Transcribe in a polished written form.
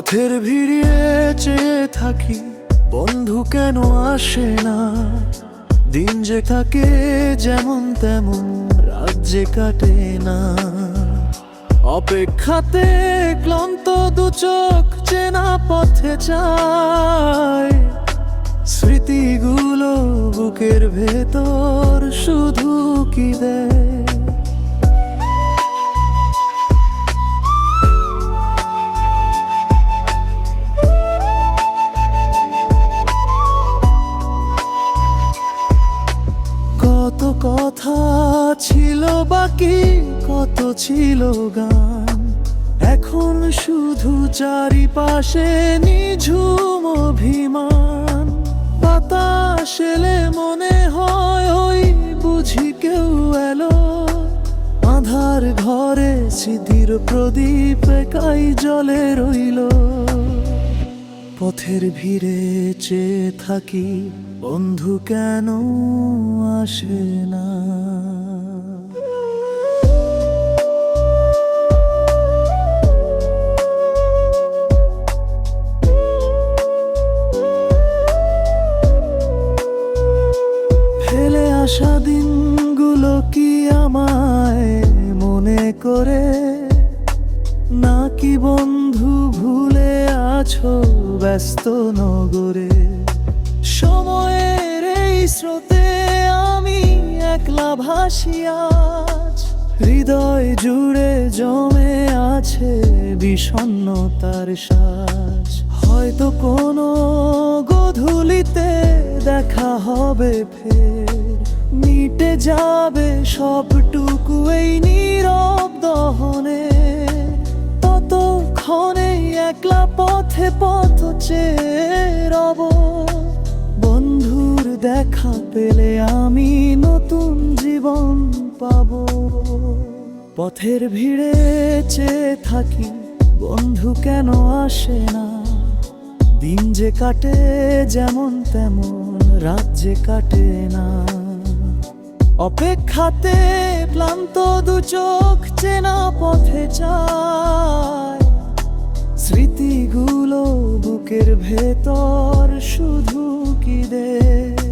পথের ভিড়িয়ে চেয়ে থাকি, বন্ধু কেন আসে না? দিন যে থাকে যেমন তেমন, রাত যে কাটে না। অপেক্ষাতে ক্লান্ত দু চোখ চেনা পথে চায়। স্মৃতিগুলো বুকের ভেতর শুধু কি দেয়। কত কথা ছিল বাকি, কত ছিল গান, এখন শুধু চারিপাশে নিঝুম অভিমান। বাতাস এলে মনে হয় ওই বুঝি কেউ এলো, আধার ঘরে স্মৃতির প্রদীপ একাই জ্বলে রইল। পথের ভিড়ে চেয়ে থাকি, বন্ধু কেন আসে না? ফেলে আসা দিনগুলো কি আমায় মনে করে, নাকি বন্ধু ভুলে আছো ব্যস্ত নগরে? সময়ের এই স্রোতে আমি একলা ভাসি আজ, হৃদয় জুড়ে জমে আছে বিষণ্ণতার সাজ। হয়তো কোনো গধূলিতে দেখা হবে ফের, মিটে যাবে সবটুকু এই নীরব দহনে। ততক্ষণে একলা পথে পথ চেয়ে রব, বন্ধুর দেখা পেলে আমি নতুন জীবন পাবো। পথের ভিড়ে চেয়ে থাকি, বন্ধু কেন আসে না? দিন যে কাটে যেমন তেমন, রাত যে কাটে না। অপেক্ষাতে ক্লান্ত দু চোখ চেনা পথে চায়। স্মৃতিগুলো বুকের ভেতর শুধু কি দেয়।